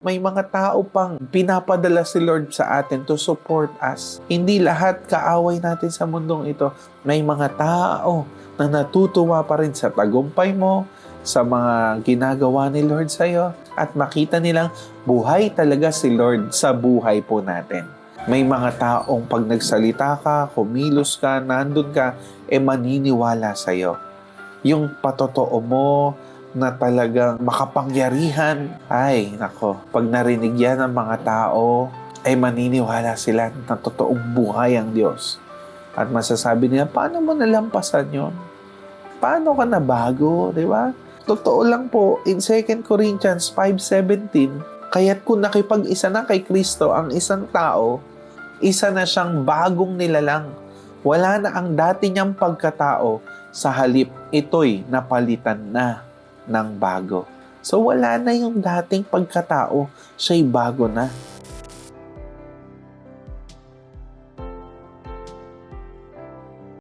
May mga tao pang pinapadala si Lord sa atin to support us. Hindi lahat kaaway natin sa mundong ito. May mga tao na natutuwa pa rin sa tagumpay mo, sa mga ginagawa ni Lord sa iyo, at makita nilang buhay talaga si Lord sa buhay po natin. May mga taong pag nagsalita ka, kumilos ka, nandun ka, maniniwala sa iyo. Yung patotoo mo, na talagang makapangyarihan, ay nako, pag narinig yan ng mga tao, ay maniniwala sila na totoong buhay ang Diyos. At masasabi nila, paano mo nalampasan yun? Paano ka nabago? Di ba? Totoo lang po, in 2 Corinthians 5:17, kaya't kung nakipag-isa na kay Kristo ang isang tao, isa na siyang bagong nilalang. Wala na ang dati niyang pagkatao, sa halip ito'y napalitan na ng bago. So wala na yung dating pagkatao, siya'y bago na.